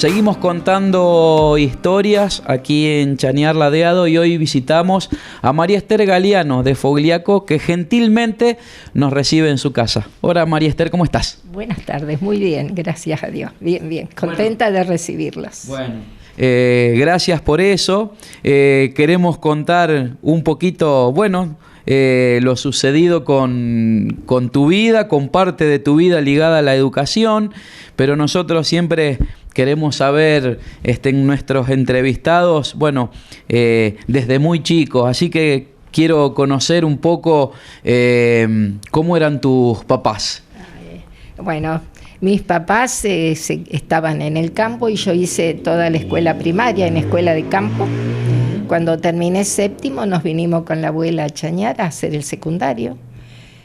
Seguimos contando historias aquí en Chañar Ladeado y hoy visitamos a María Esther Galiano de Fogliaco, que gentilmente nos recibe en su casa. Hola María Esther, ¿cómo estás? Buenas tardes, muy bien, gracias a Dios. Bien, bien, contenta de recibirlos. Bueno, gracias por eso. Queremos contar un poquito, lo sucedido con tu vida, con parte de tu vida ligada a la educación, pero nosotros siempre queremos saber en nuestros entrevistados, desde muy chicos, así que quiero conocer un poco cómo eran tus papás. Bueno, mis papás estaban en el campo y yo hice toda la escuela primaria en escuela de campo. Cuando terminé séptimo nos vinimos con la abuela a Chañar a hacer el secundario.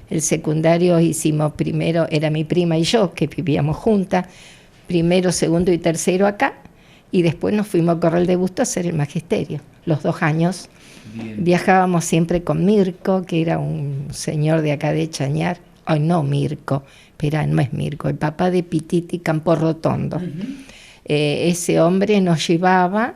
El secundario hicimos primero, era mi prima y yo, que vivíamos juntas, primero, segundo y tercero acá, y después nos fuimos a Corral de Busto a hacer el magisterio, los 2 años. Bien. Viajábamos siempre con Mirko, que era un señor de acá de Chañar. Ay, no Mirko, espera, no es Mirko, el papá de Pititi Campo Rotondo. Ese hombre nos llevaba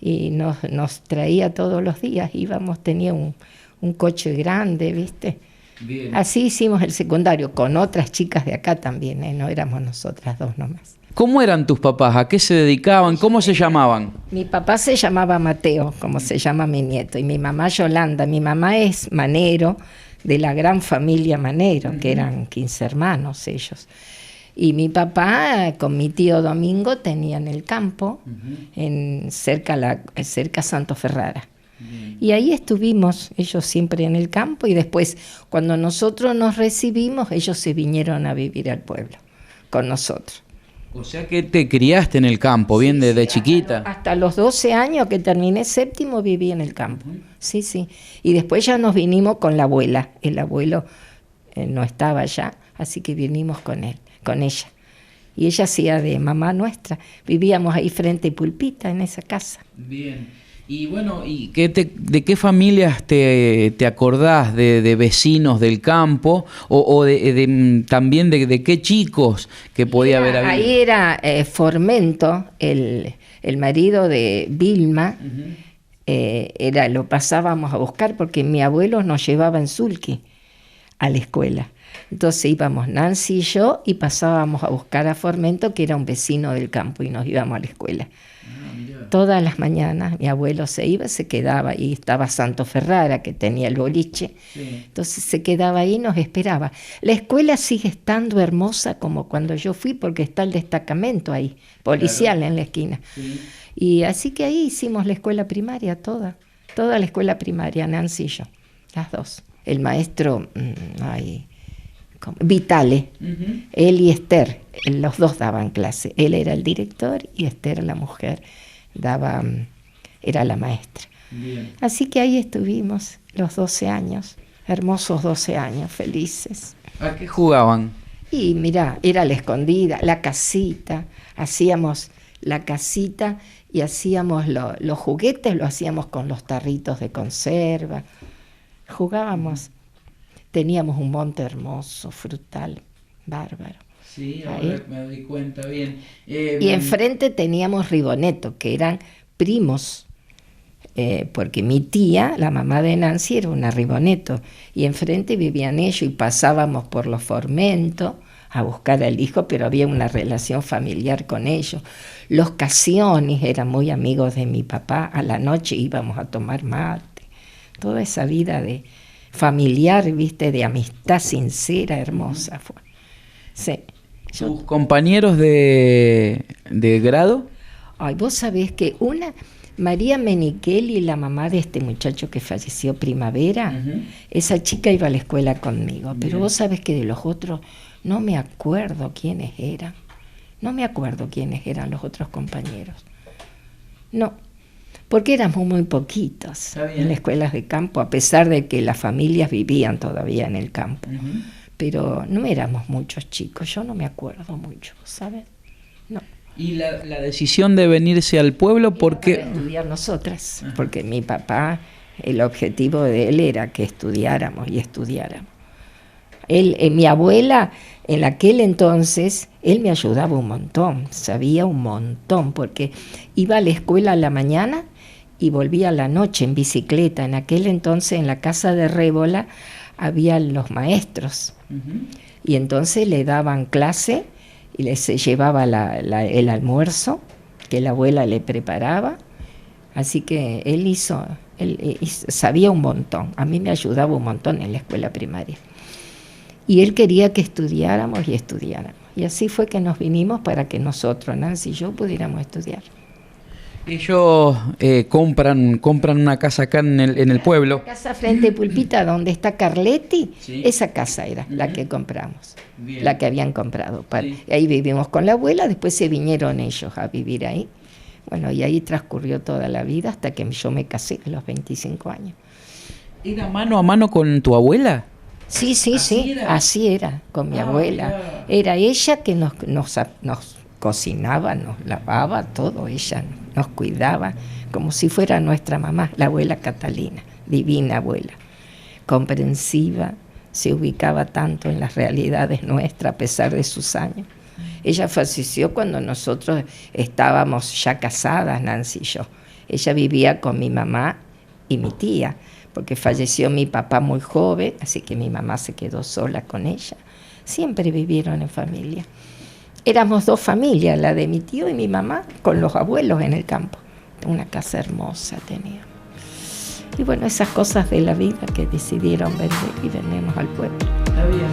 y nos traía todos los días, íbamos, tenía un coche grande, ¿viste? Bien. Así hicimos el secundario, con otras chicas de acá también, no éramos nosotras 2 nomás. ¿Cómo eran tus papás? ¿A qué se dedicaban? ¿Cómo se llamaban? Mi papá se llamaba Mateo, como se llama mi nieto, y mi mamá Yolanda. Mi mamá es Manero, de la gran familia Manero, que eran 15 hermanos ellos. Y mi papá con mi tío Domingo tenían el campo cerca a Santo Ferrara. Y ahí estuvimos, ellos siempre en el campo, y después cuando nosotros nos recibimos, ellos se vinieron a vivir al pueblo con nosotros. O sea que te criaste en el campo, bien desde chiquita. Hasta los 12 años que terminé séptimo viví en el campo. Sí, sí. Y después ya nos vinimos con la abuela. El abuelo no estaba allá, así que vinimos con ella. Y ella hacía de mamá nuestra. Vivíamos ahí frente a Pulpita, en esa casa. Bien. Y ¿de qué familias te acordás de vecinos del campo o también de qué chicos que podía haber habido? Ahí era Formento, el marido de Vilma, lo pasábamos a buscar porque mi abuelo nos llevaba en sulky a la escuela. Entonces íbamos Nancy y yo y pasábamos a buscar a Formento, que era un vecino del campo, y nos íbamos a la escuela. Todas las mañanas mi abuelo se iba, se quedaba, y estaba Santo Ferrara, que tenía el boliche. Sí. Entonces se quedaba ahí y nos esperaba. La escuela sigue estando hermosa como cuando yo fui, porque está el destacamento ahí, policial, claro, en la esquina. Sí. Y así que ahí hicimos la escuela primaria, toda la escuela primaria, Nancy y yo, las 2. El maestro, Vitale, él y Esther, los 2 daban clase. Él era el director y Esther, la mujer, era la maestra. Bien. Así que ahí estuvimos los 12 años, hermosos 12 años, felices. ¿A qué jugaban? Y mirá, era la escondida, la casita, hacíamos la casita y hacíamos los juguetes, lo hacíamos con los tarritos de conserva, jugábamos. Teníamos un monte hermoso, frutal, bárbaro. Sí, ahora me doy cuenta bien. Y enfrente teníamos Riboneto, que eran primos, porque mi tía, la mamá de Nancy, era una Riboneto, y enfrente vivían ellos, y pasábamos por los Formento a buscar al hijo, pero había una relación familiar con ellos. Los Casiones eran muy amigos de mi papá, a la noche íbamos a tomar mate, toda esa vida de familiar, viste, de amistad sincera, hermosa fue. Sí. ¿Tus compañeros de grado? Ay, vos sabés que María Menicheli, la mamá de este muchacho que falleció Primavera, esa chica iba a la escuela conmigo, pero bien, vos sabés que de los otros no me acuerdo quiénes eran. No me acuerdo quiénes eran los otros compañeros. No, porque éramos muy poquitos en las escuelas de campo, a pesar de que las familias vivían todavía en el campo. Pero no éramos muchos chicos, yo no me acuerdo mucho, ¿sabes? No. ¿Y la decisión de venirse al pueblo por qué? Para estudiar nosotras, porque mi papá, el objetivo de él era que estudiáramos y estudiáramos. Mi abuela, en aquel entonces, él me ayudaba un montón, sabía un montón, porque iba a la escuela a la mañana y volvía a la noche en bicicleta. En aquel entonces, en la casa de Rébola, había los maestros. Y entonces le daban clase y les llevaba el almuerzo que la abuela le preparaba. Así que él sabía un montón. A mí me ayudaba un montón en la escuela primaria. Y él quería que estudiáramos y estudiáramos. Y así fue que nos vinimos para que nosotros, Nancy y yo, pudiéramos estudiar. Ellos compran una casa acá en el pueblo. La casa frente a Pulpita, donde está Carletti, sí. Esa casa era la que compramos, Bien. la que habían comprado. Sí. Ahí vivimos con la abuela, después se vinieron ellos a vivir ahí. Bueno, y ahí transcurrió toda la vida hasta que yo me casé a los 25 años. ¿Era mano a mano con tu abuela? Sí, así era con mi abuela. Mira. Era ella que nos cocinaba, nos lavaba, todo, ella nos cuidaba, como si fuera nuestra mamá, la abuela Catalina, divina abuela, comprensiva, se ubicaba tanto en las realidades nuestras a pesar de sus años. Ella falleció cuando nosotros estábamos ya casadas, Nancy y yo. Ella vivía con mi mamá y mi tía, porque falleció mi papá muy joven, así que mi mamá se quedó sola con ella. Siempre vivieron en familia. Éramos dos familias, la de mi tío y mi mamá, con los abuelos en el campo. Una casa hermosa tenía. Y bueno, esas cosas de la vida que decidieron vender y vendemos al pueblo. Está bien.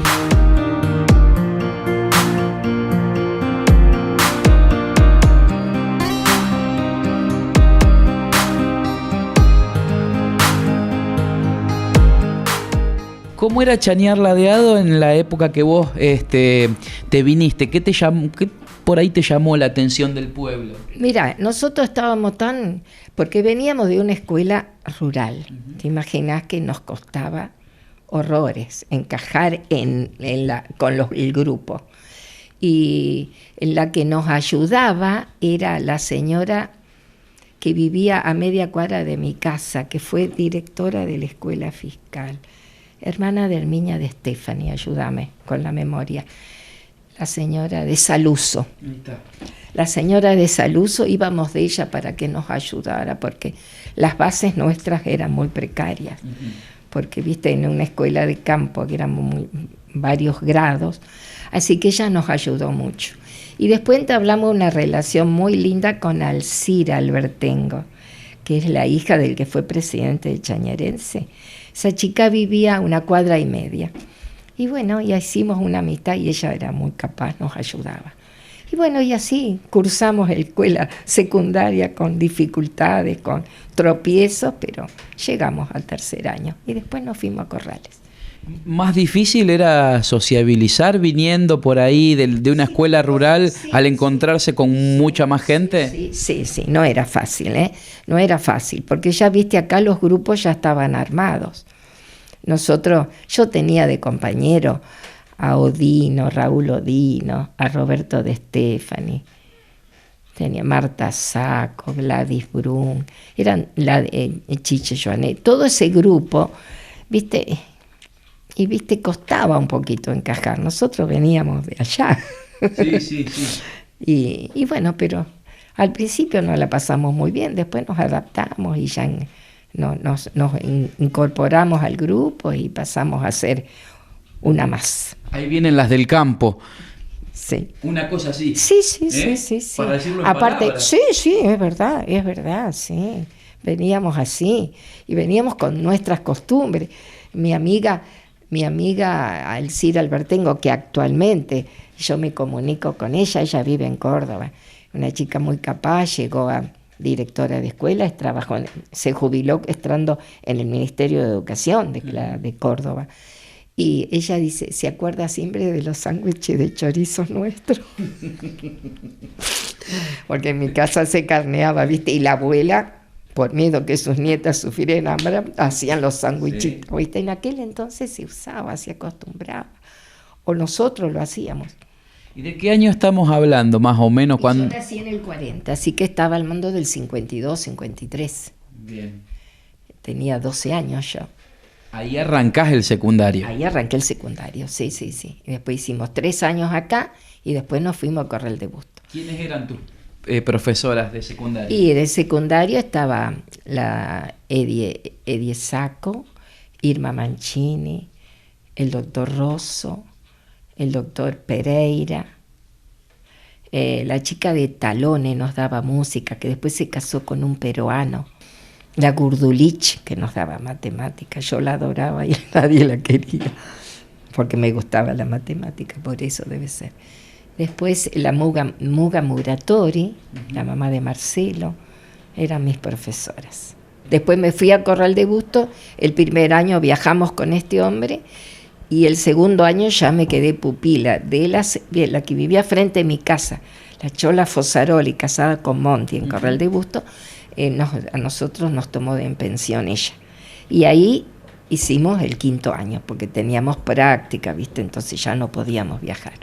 ¿Cómo era chanear ladeado en la época que vos te viniste? ¿Qué por ahí te llamó la atención del pueblo? Mira, nosotros estábamos porque veníamos de una escuela rural. ¿Te imaginas que nos costaba horrores encajar con el grupo? Y la que nos ayudaba era la señora que vivía a media cuadra de mi casa, que fue directora de la escuela fiscal. Hermana de Herminia de Stefani, ayúdame con la memoria. La señora de Saluso. La señora de Saluso, íbamos de ella para que nos ayudara, porque las bases nuestras eran muy precarias. Porque, viste, en una escuela de campo que éramos varios grados, así que ella nos ayudó mucho. Y después entablamos una relación muy linda con Alcira Albertengo, que es la hija del que fue presidente de Chañarense. Esa chica vivía a 1,5 cuadras. Y bueno, ya hicimos una amistad y ella era muy capaz, nos ayudaba. Y bueno, y así cursamos la escuela secundaria con dificultades, con tropiezos, pero llegamos al 3er año y después nos fuimos a Corrales. ¿Más difícil era sociabilizar viniendo por ahí de una escuela rural al encontrarse con mucha más gente? Sí, no era fácil, no era fácil, porque ya viste acá los grupos ya estaban armados. Yo tenía de compañero a Odino, Raúl Odino, a Roberto de Stefani, tenía Marta Saco, Gladys Brun, eran Chiche Joanet, todo ese grupo, viste. Y viste, costaba un poquito encajar. Nosotros veníamos de allá. Sí. Y bueno, pero al principio nos la pasamos muy bien, después nos adaptamos y ya nos incorporamos al grupo y pasamos a ser una más. Ahí vienen las del campo. Sí. Una cosa así. Sí. Para decirlo en aparte, palabras. sí, es verdad, sí. Veníamos así y veníamos con nuestras costumbres. Mi amiga Alcira Albertengo, que actualmente yo me comunico con ella vive en Córdoba, una chica muy capaz, llegó a directora de escuela, se jubiló estando en el Ministerio de Educación de Córdoba. Y ella dice, se acuerda siempre de los sándwiches de chorizo nuestros. Porque en mi casa se carneaba, ¿viste? Y la abuela, por miedo que sus nietas sufrieran hambre, hacían los sándwichitos. Sí. ¿Viste? En aquel entonces se usaba, se acostumbraba. O nosotros lo hacíamos. ¿Y de qué año estamos hablando, más o menos? Yo nací en el 40, así que estaba al mando del 52, 53. Bien. Tenía 12 años yo. Ahí arrancás el secundario. Ahí arranqué el secundario, sí, sí, sí. Y después hicimos 3 años acá y después nos fuimos a Corral de Bustos. ¿Quiénes eran tus profesoras de secundario? Y de secundario estaba la Edie Sacco, Irma Mancini, el doctor Rosso, el doctor Pereira. La chica de Talones nos daba música, que después se casó con un peruano. La Gurdulich, que nos daba matemática. Yo la adoraba y nadie la quería, porque me gustaba la matemática, por eso debe ser. Después la Muga Muratori, la mamá de Marcelo, eran mis profesoras. Después me fui a Corral de Bustos, el primer año viajamos con este hombre y el segundo año ya me quedé pupila de la que vivía frente a mi casa, la Chola Fosaroli, casada con Monti en Corral de Bustos. A nosotros nos tomó en pensión ella. Y ahí hicimos el 5.º año, porque teníamos práctica, ¿viste? Entonces ya no podíamos viajar.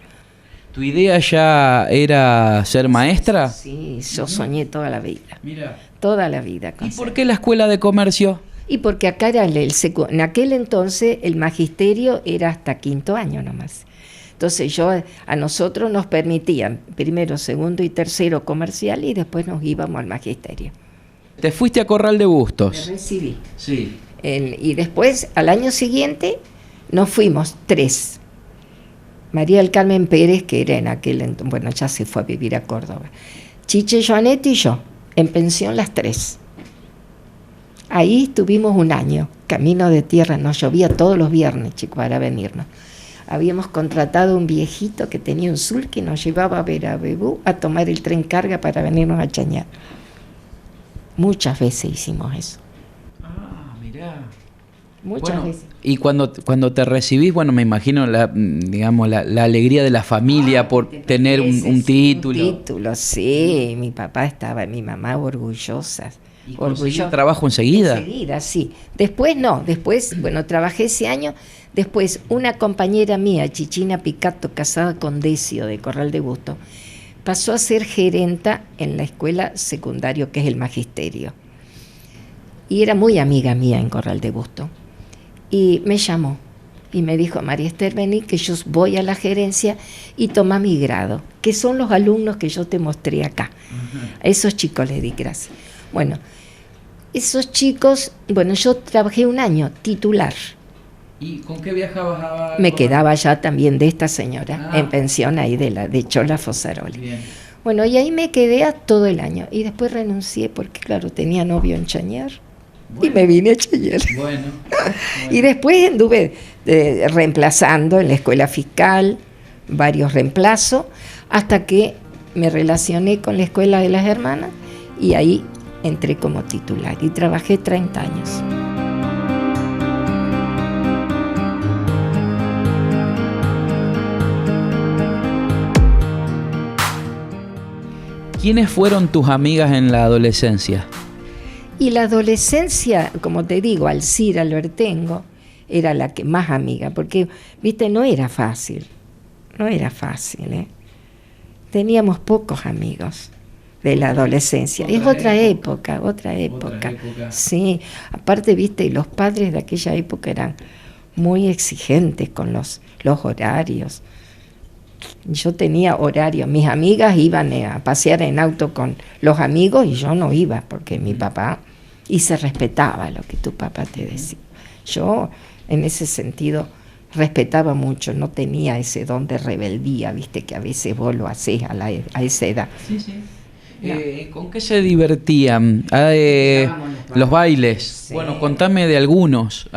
¿Tu idea ya era ser maestra? Sí, yo soñé toda la vida. Mira. Toda la vida. ¿Y por qué la escuela de comercio? Y porque acá era en aquel entonces el magisterio era hasta 5.º año nomás. Entonces a nosotros nos permitían primero, segundo y tercero comercial y después nos íbamos al magisterio. ¿Te fuiste a Corral de Bustos? Me recibí. Sí. Y después, al año siguiente, nos fuimos 3. María del Carmen Pérez, que era en aquel entonces, bueno, ya se fue a vivir a Córdoba. Chiche Joanet y yo, en pensión las 3. Ahí estuvimos un año, camino de tierra, nos llovía todos los viernes, chicos, para venirnos. Habíamos contratado un viejito que tenía un sul que nos llevaba a ver a Bebú a tomar el tren carga para venirnos a Chañar. Muchas veces hicimos eso. Ah, mirá. Muchas veces. Y cuando te recibís, bueno, me imagino digamos la alegría de la familia por tener un título. Un título, sí. Mi papá estaba, mi mamá orgullosas. ¿Y consiguió trabajo enseguida? Enseguida, sí. Después no, bueno, trabajé ese año. Después una compañera mía, Chichina Picato, casada con Decio de Corral de Bustos, pasó a ser gerenta en la escuela secundaria, que es el magisterio. Y era muy amiga mía en Corral de Bustos. Y me llamó y me dijo: María Esther, vení que yo voy a la gerencia y toma mi grado, que son los alumnos que yo te mostré acá. A esos chicos les di gracias. Bueno, esos chicos, bueno, yo trabajé un año titular. ¿Y con qué viajabas? Me quedaba ya también de esta señora, en pensión ahí de Chola Fosaroli. Bien. Bueno, y ahí me quedé todo el año. Y después renuncié porque, claro, tenía novio en Chañar. Bueno. Y me vine a Chañar. Bueno. Y después anduve reemplazando en la escuela fiscal, varios reemplazos, hasta que me relacioné con la escuela de las hermanas y ahí entré como titular y trabajé 30 años. ¿Quiénes fueron tus amigas en la adolescencia? Y la adolescencia, como te digo, Alcira Albertengo era la que más amiga, porque, viste, no era fácil, ¿eh? Teníamos pocos amigos de la adolescencia. Es otra época. Sí, aparte, viste, los padres de aquella época eran muy exigentes con los horarios. Yo tenía horario, mis amigas iban a pasear en auto con los amigos y yo no iba porque mi papá, y se respetaba lo que tu papá te decía. Yo en ese sentido respetaba mucho, no tenía ese don de rebeldía, viste, que a veces vos lo hacés a esa edad. Sí, sí. No. ¿Con qué se divertían? Los bailes. Sí. Bueno, contame de algunos.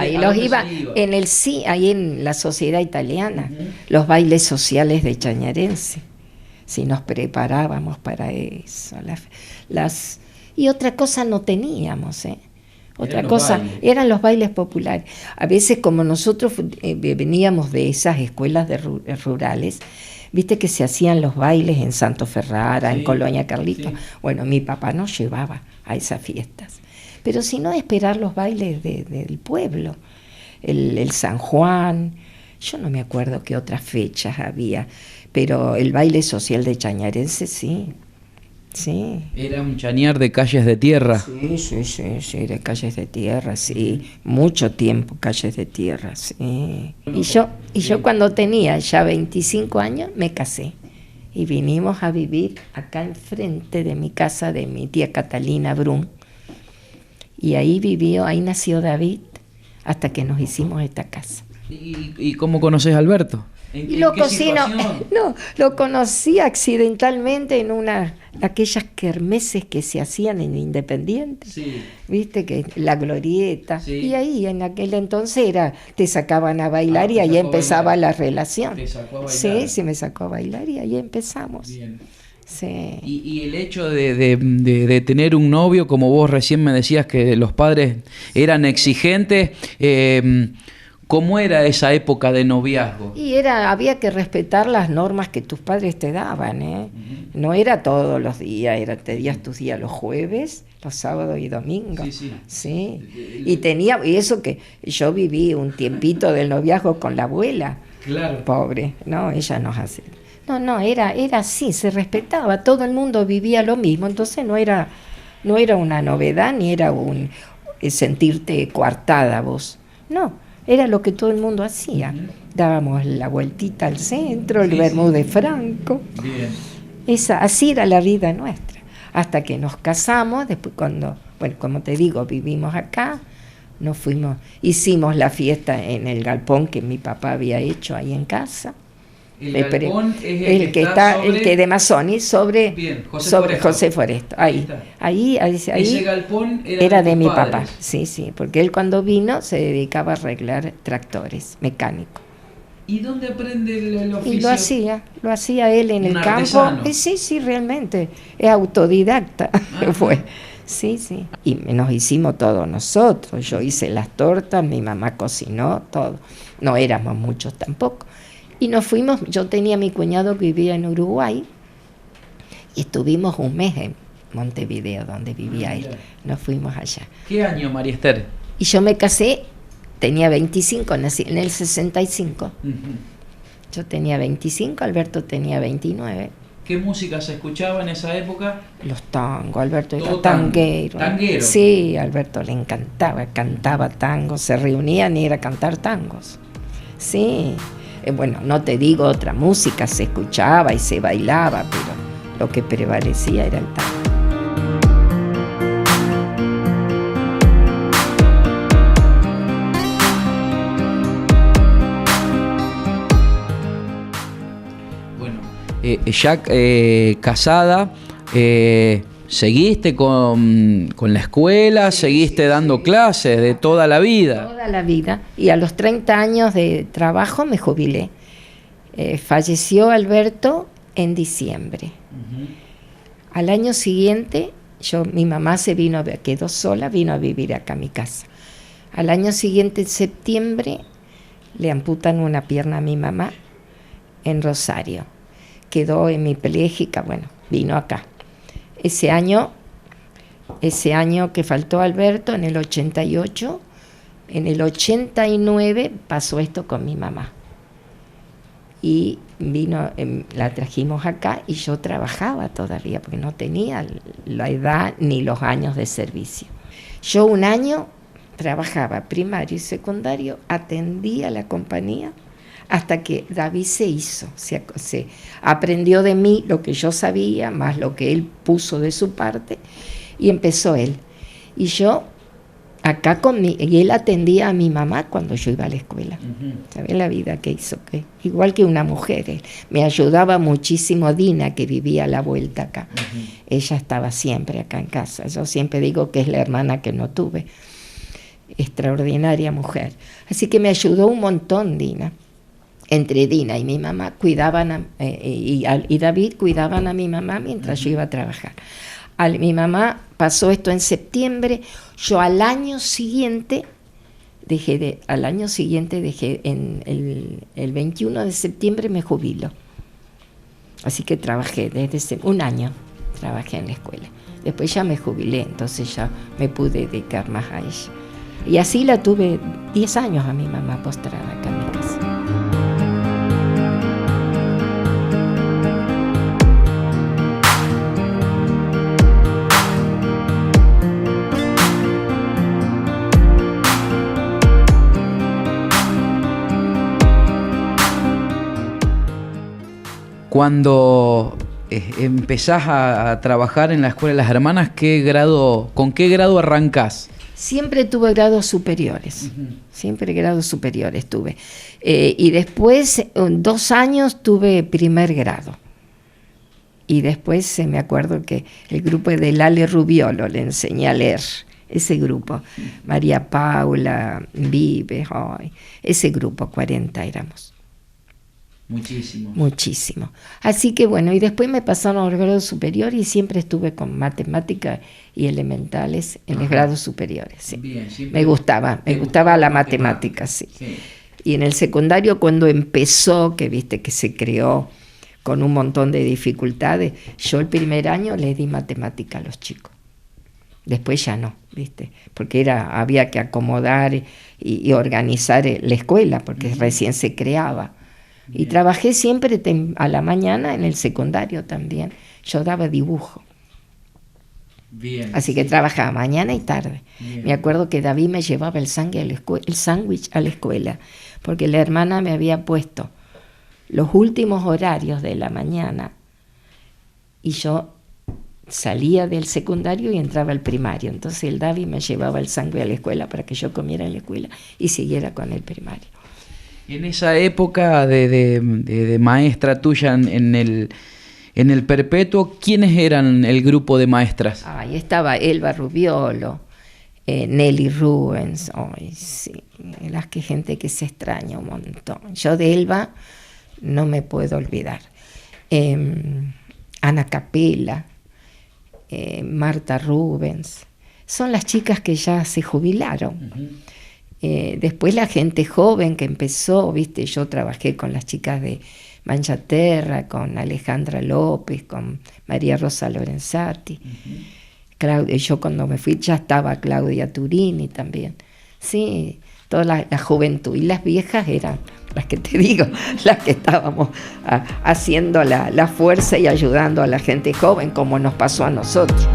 Y los iba ahí en la sociedad italiana, los bailes sociales de Chañarense. Si nos preparábamos para eso. Y otra cosa no teníamos, Otra cosa, eran los bailes populares. A veces, como nosotros veníamos de esas escuelas rurales, viste que se hacían los bailes en Santo Ferrara, sí, en Colonia Carlito. Sí. Bueno, mi papá nos llevaba a esas fiestas. Pero si no, esperar los bailes del pueblo. El San Juan, yo no me acuerdo qué otras fechas había, pero el baile social de Chañarense sí. Sí. Era un chañar de calles de tierra. Sí, de calles de tierra, sí. Mucho tiempo calles de tierra, sí. Y yo cuando tenía ya 25 años me casé. Y vinimos a vivir acá enfrente de mi casa de mi tía Catalina Brun. Y ahí nació David, hasta que nos hicimos esta casa. ¿Y cómo conoces a Alberto? Lo conocí accidentalmente en aquellas kermeses que se hacían en Independiente, sí. Viste que la glorieta, Sí. Y ahí en aquel entonces te sacaban a bailar y ahí empezaba la relación. Te sacó a bailar. Sí, me sacó a bailar y ahí empezamos. Bien. Sí. Y el hecho de tener un novio, como vos recién me decías que los padres eran exigentes, ¿cómo era esa época de noviazgo? Y había que respetar las normas que tus padres te daban, ¿eh? Uh-huh. No era todos los días, tenías tus días los jueves, los sábados y domingos. Sí. Y eso que yo viví un tiempito del noviazgo con la abuela. Claro. Pobre, ¿no? Ella nos hace. No, era así, se respetaba, todo el mundo vivía lo mismo, entonces no era una novedad ni era un sentirte coartada vos. No, era lo que todo el mundo hacía. Dábamos la vueltita al centro, el vermú de Franco. Bien. Así era la vida nuestra. Hasta que nos casamos, después como te digo, vivimos acá, nos fuimos, hicimos la fiesta en el galpón que mi papá había hecho ahí en casa. El galpón es el que está sobre... el que de Mazzoni sobre José Foresto. Ahí ese galpón era de mi papá. Sí, porque él cuando vino se dedicaba a arreglar tractores mecánicos. ¿Y dónde aprende el oficio? Y lo hacía él en el campo. Artesano. Sí, realmente, es autodidacta. Fue. Sí. Y nos hicimos todo nosotros. Yo hice las tortas, mi mamá cocinó, todo. No éramos muchos tampoco. Y nos fuimos, yo tenía mi cuñado que vivía en Uruguay y estuvimos un mes en Montevideo, donde vivía él. Nos fuimos allá. ¿Qué año, María Esther? Y yo me casé, tenía 25, nací en el 65. Uh-huh. Yo tenía 25, Alberto tenía 29. ¿Qué música se escuchaba en esa época? Los tangos, Alberto era tanguero. ¿Tanguero? Sí, a Alberto le encantaba, cantaba tangos, se reunían y era a cantar tangos. Sí. Bueno, no te digo otra música, se escuchaba y se bailaba, pero lo que prevalecía era el tango. Bueno, ya casada, ¿seguiste con la escuela? ¿Seguiste dando clases de toda la vida? Toda la vida. Y a los 30 años de trabajo me jubilé. Falleció Alberto en diciembre. Uh-huh. Al año siguiente, mi mamá quedó sola, vino a vivir acá a mi casa. Al año siguiente, en septiembre, le amputan una pierna a mi mamá en Rosario. Quedó hemipléjica, vino acá. Ese año que faltó Alberto, en el 88, en el 89 pasó esto con mi mamá. Y la trajimos acá y yo trabajaba todavía, porque no tenía la edad ni los años de servicio. Yo un año trabajaba primario y secundario, atendía la compañía, hasta que David se aprendió de mí lo que yo sabía, más lo que él puso de su parte, y empezó él. Y yo acá y él atendía a mi mamá cuando yo iba a la escuela. Uh-huh. ¿Sabes la vida que hizo? Igual que una mujer. Me ayudaba muchísimo Dina, que vivía a la vuelta acá. Uh-huh. Ella estaba siempre acá en casa. Yo siempre digo que es la hermana que no tuve. Extraordinaria mujer. Así que me ayudó un montón Dina. Entre Dina y mi mamá y David cuidaban a mi mamá mientras yo iba a trabajar. Mi mamá pasó esto en septiembre. Yo al año siguiente dejé en el 21 de septiembre me jubilo. Así que trabajé desde un año, trabajé en la escuela. Después ya me jubilé, entonces ya me pude dedicar más a ella. Y así la tuve 10 años a mi mamá postrada acá en mi casa. Cuando empezás a trabajar en la Escuela de las Hermanas, ¿con qué grado arrancás? Siempre tuve grados superiores, siempre grados superiores tuve. Y después, 2 años, tuve primer grado. Y después me acuerdo que el grupo de Lale Rubiolo le enseñé a leer, ese grupo. María Paula, Vive, ese grupo, 40 éramos. Muchísimo. Así que bueno, y después me pasaron a los grados superiores y siempre estuve con matemáticas y elementales en los grados superiores. Sí. Bien, me gustaba la matemática, sí. Y en el secundario, cuando empezó, que viste que se creó con un montón de dificultades, yo el primer año le di matemática a los chicos. Después ya no, viste, porque había que acomodar y organizar la escuela, porque recién se creaba. Bien. Y trabajé siempre a la mañana en el secundario también. Yo daba dibujo. Bien, así que trabajaba mañana y tarde. Bien. Me acuerdo que David me llevaba el sándwich a la escuela, porque la hermana me había puesto los últimos horarios de la mañana y yo salía del secundario y entraba al primario. Entonces el David me llevaba el sándwich a la escuela para que yo comiera en la escuela y siguiera con el primario. En esa época de maestra tuya en el Perpetuo, ¿quiénes eran el grupo de maestras? Ahí estaba Elba Rubiolo, Nelly Rubens, sí, gente que se extraña un montón. Yo de Elba no me puedo olvidar. Ana Capela, Marta Rubens, son las chicas que ya se jubilaron. Después la gente joven que empezó, viste, yo trabajé con las chicas de Manchaterra, con Alejandra López, con María Rosa Lorenzati. Yo cuando me fui ya estaba Claudia Turini también. Sí, toda la juventud. Y las viejas eran las que te digo, las que estábamos haciendo la fuerza y ayudando a la gente joven, como nos pasó a nosotros.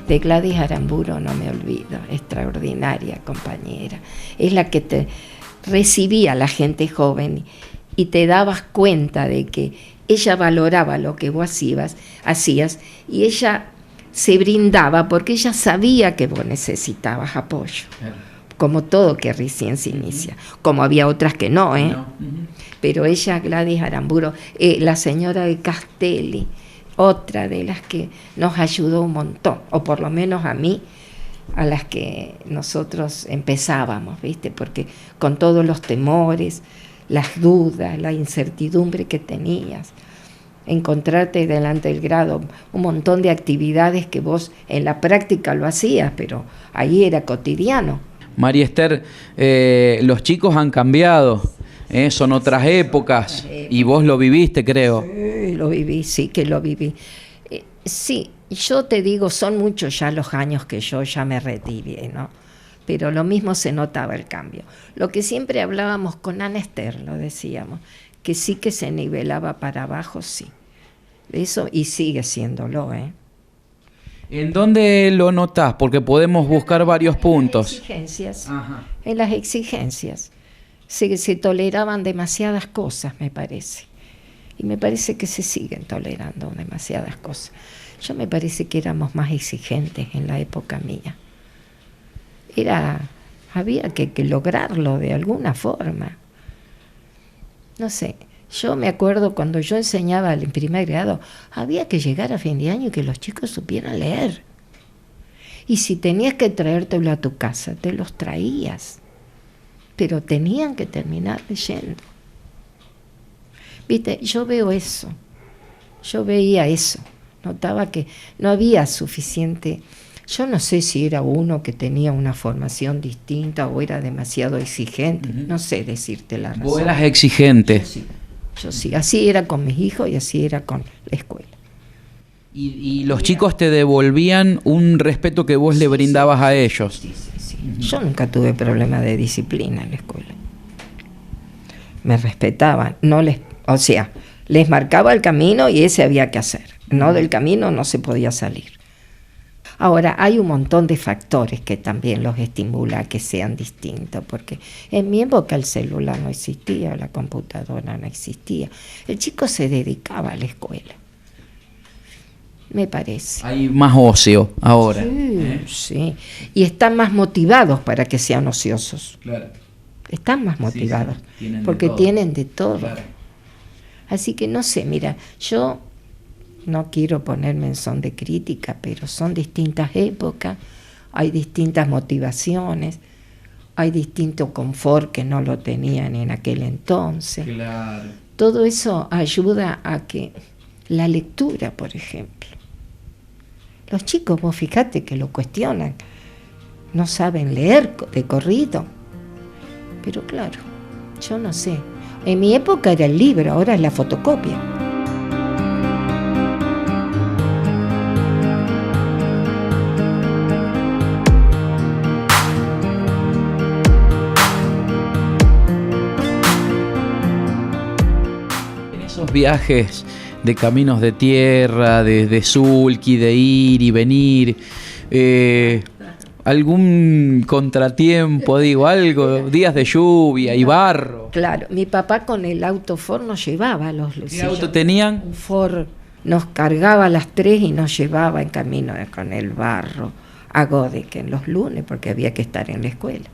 De Gladys Aramburo no me olvido, extraordinaria compañera. Es la que te recibía a la gente joven y te dabas cuenta de que ella valoraba lo que vos hacías y ella se brindaba porque ella sabía que vos necesitabas apoyo. Claro. Como todo que recién se inicia, como había otras que no, no. Pero ella, Gladys Aramburo, la señora de Castelli, otra de las que nos ayudó un montón, o por lo menos a mí, a las que nosotros empezábamos, ¿viste? Porque con todos los temores, las dudas, la incertidumbre que tenías, encontrarte delante del grado, un montón de actividades que vos en la práctica lo hacías, pero ahí era cotidiano. María Esther, los chicos han cambiado. Son otras épocas y vos lo viviste, creo. Sí, lo viví, sí que lo viví. Sí, yo te digo, son muchos ya los años que yo ya me retiré, ¿no? Pero lo mismo se notaba el cambio. Lo que siempre hablábamos con Ana Esther, lo decíamos, que sí que se nivelaba para abajo, sí. Eso, y sigue siéndolo, ¿eh? ¿En dónde lo notás? Porque podemos buscar varios puntos. En las exigencias. Ajá. En las exigencias. Se toleraban demasiadas cosas, me parece. Y me parece que se siguen tolerando demasiadas cosas. Yo me parece que éramos más exigentes en la época mía. Había que lograrlo de alguna forma. No sé, yo me acuerdo cuando yo enseñaba en primer grado, había que llegar a fin de año y que los chicos supieran leer. Y si tenías que traértelo a tu casa, te los traías. Pero tenían que terminar leyendo. Viste, yo veía eso, notaba que no había suficiente. Yo no sé si era uno que tenía una formación distinta o era demasiado exigente, no sé decirte la razón. ¿Vos eras exigente? Yo sí, así era con mis hijos y así era con la escuela. ¿Y los chicos te devolvían un respeto que vos le brindabas a ellos? Sí. Yo nunca tuve problema de disciplina en la escuela. Me respetaban, les marcaba el camino y ese había que hacer. No del camino no se podía salir. Ahora, hay un montón de factores que también los estimula a que sean distintos, porque en mi época el celular no existía, la computadora no existía. El chico se dedicaba a la escuela, me parece. Hay más ocio ahora. Sí, sí. Y están más motivados para que sean ociosos. Claro. Están más motivados, sí, porque tienen de todo. Claro. Así que no sé, mira, yo no quiero ponerme en son de crítica, pero son distintas épocas, hay distintas motivaciones, hay distinto confort que no lo tenían en aquel entonces. Claro. Todo eso ayuda a que la lectura, por ejemplo, los chicos, vos fíjate que lo cuestionan, no saben leer de corrido, pero claro, yo no sé, en mi época era el libro, ahora es la fotocopia. Viajes de caminos de tierra, de sulky, de ir y venir, algún contratiempo, digo, algo, días de lluvia y barro. Claro, mi papá con el auto Ford nos llevaba a los ¿Qué auto tenían? Un Ford, nos cargaba a las 3 y nos llevaba en camino con el barro a Godek en los lunes, porque había que estar en la escuela.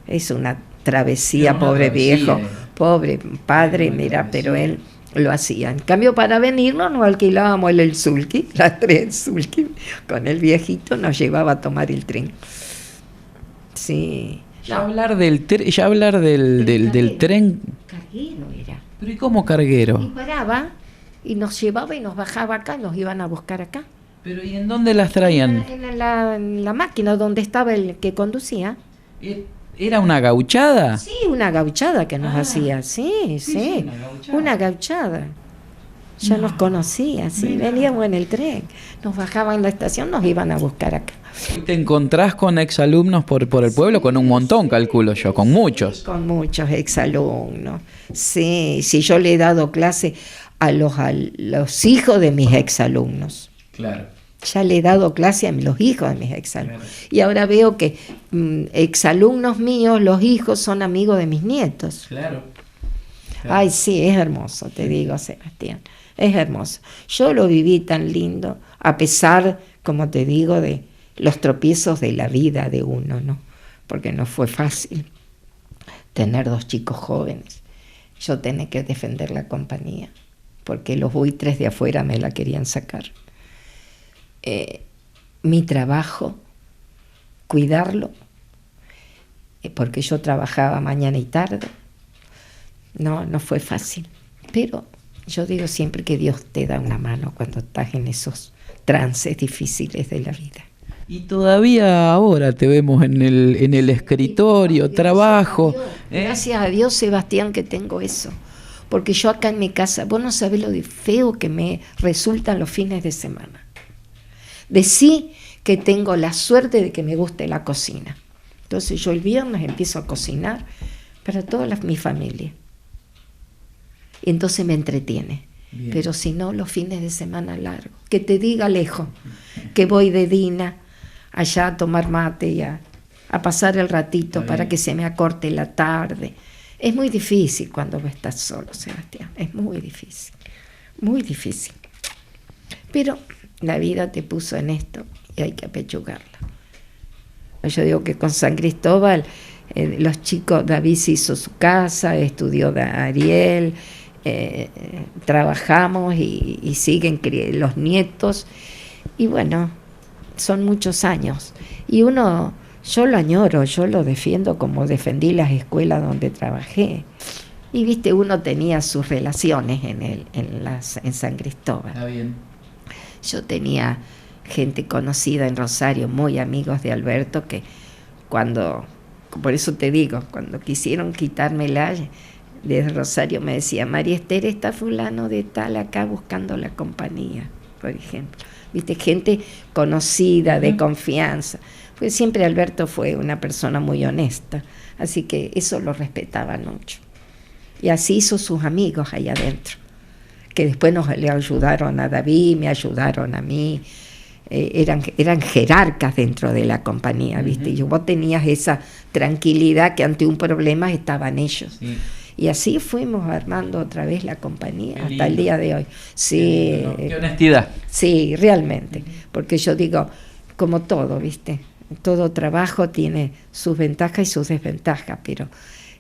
Es una travesía, pobre viejo, pobre padre, mira, pero él lo hacía. En cambio, para venirnos nos alquilábamos el sulky, las 3 sulky, con el viejito nos llevaba a tomar el tren. Sí. Ya hablar del del tren. Carguero era. ¿Pero y cómo carguero? Y paraba y nos llevaba y nos bajaba acá, nos iban a buscar acá. ¿Pero y en dónde las traían? En la máquina donde estaba el que conducía. ¿Era una gauchada? Sí, una gauchada que nos hacía, sí, una gauchada. Ya nos conocía, sí, veníamos en el tren, nos bajaban en la estación, nos iban a buscar acá. ¿Te encontrás con exalumnos por el pueblo? Con un montón, calculo yo, con muchos. Con muchos exalumnos, sí, yo le he dado clase a los hijos de mis exalumnos. Claro. Ya le he dado clase a los hijos de mis exalumnos. Claro. Y ahora veo que exalumnos míos, los hijos, son amigos de mis nietos. Claro. Ay, sí, es hermoso, te digo, Sebastián. Es hermoso. Yo lo viví tan lindo, a pesar, como te digo, de los tropiezos de la vida de uno, ¿no? Porque no fue fácil tener 2 chicos jóvenes. Yo tenía que defender la compañía, porque los buitres de afuera me la querían sacar. Mi trabajo, cuidarlo, porque yo trabajaba mañana y tarde, no fue fácil, pero yo digo siempre que Dios te da una mano cuando estás en esos trances difíciles de la vida. Y todavía ahora te vemos en el escritorio, trabajo. Gracias a Dios, Sebastián, que tengo eso, porque yo acá en mi casa, vos no sabés lo de feo que me resultan los fines de semana. De sí que tengo la suerte de que me guste la cocina. Entonces yo el viernes empiezo a cocinar para toda mi familia. Y entonces me entretiene. Bien. Pero si no, los fines de semana largos. Que te diga lejos, que voy de Dina allá a tomar mate y a pasar el ratito para que se me acorte la tarde. Es muy difícil cuando vos estás solo, Sebastián. Es muy difícil. Muy difícil. Pero la vida te puso en esto y hay que apechugarla. Yo digo que con San Cristóbal los chicos, David se hizo su casa, estudió Ariel, trabajamos y siguen los nietos. Y bueno, son muchos años. Y yo lo añoro, yo lo defiendo como defendí las escuelas donde trabajé. Y viste, uno tenía sus relaciones en San Cristóbal. Está bien. Yo tenía gente conocida en Rosario, muy amigos de Alberto, que por eso te digo, cuando quisieron quitármela de Rosario me decía, María Esther, está fulano de tal acá buscando la compañía, por ejemplo. Viste, gente conocida, de confianza. Pues siempre Alberto fue una persona muy honesta, así que eso lo respetaban mucho. Y así hizo sus amigos allá adentro, que después le ayudaron a David, me ayudaron a mí. eran jerarcas dentro de la compañía, ¿viste? Y vos tenías esa tranquilidad que ante un problema estaban ellos. Sí. Y así fuimos armando otra vez la compañía hasta el día de hoy. Sí. Qué honestidad. Sí, realmente. Porque yo digo, como todo, ¿viste? Todo trabajo tiene sus ventajas y sus desventajas, pero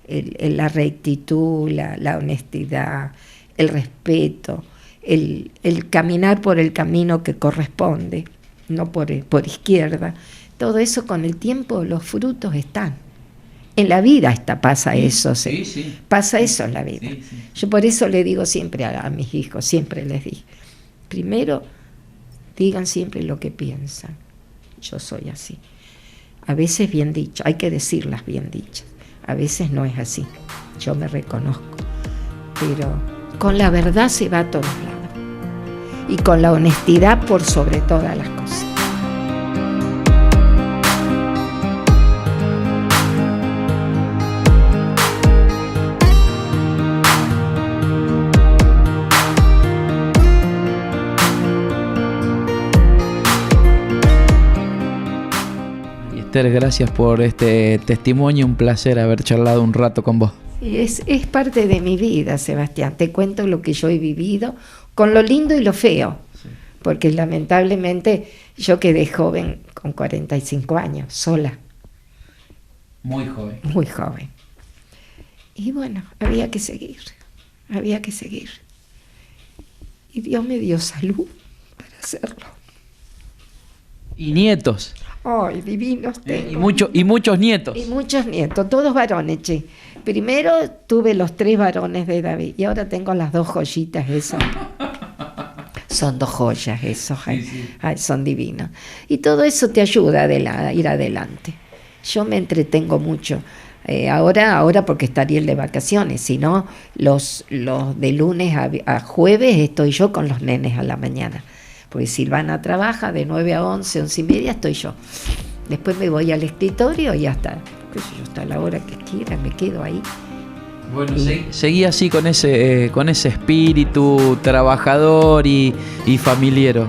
la rectitud, la honestidad, el respeto, el caminar por el camino que corresponde, no por izquierda, todo eso con el tiempo los frutos están. En la vida pasa eso, pasa eso en la vida. Sí. Yo por eso le digo siempre a mis hijos, siempre les digo, primero digan siempre lo que piensan. Yo soy así. A veces bien dicho, hay que decirlas bien dichas. A veces no es así, yo me reconozco. Pero con la verdad se va a todos lados. Y con la honestidad por sobre todas las cosas. Esther, gracias por este testimonio, un placer haber charlado un rato con vos. Es parte de mi vida, Sebastián, te cuento lo que yo he vivido, con lo lindo y lo feo, sí. Porque lamentablemente yo quedé joven con 45 años, sola. Muy joven. Muy joven. Y bueno, había que seguir. Y Dios me dio salud para hacerlo. ¿Y nietos? ¡Ay, divinos tengo! Y muchos nietos. Y muchos nietos, todos varones, che. Primero tuve los 3 varones de David y ahora tengo las 2 joyitas esas. Son 2 joyas esos, sí. Ay, son divinos. Y todo eso te ayuda a ir adelante. Yo me entretengo mucho. Ahora porque está Ariel de vacaciones, si no, los de lunes a jueves estoy yo con los nenes a la mañana. Porque Silvana trabaja de 9 a 11, 11 y media estoy yo. Después me voy al escritorio y hasta la hora que quiera me quedo ahí. Bueno, seguí así con ese espíritu trabajador y familiero.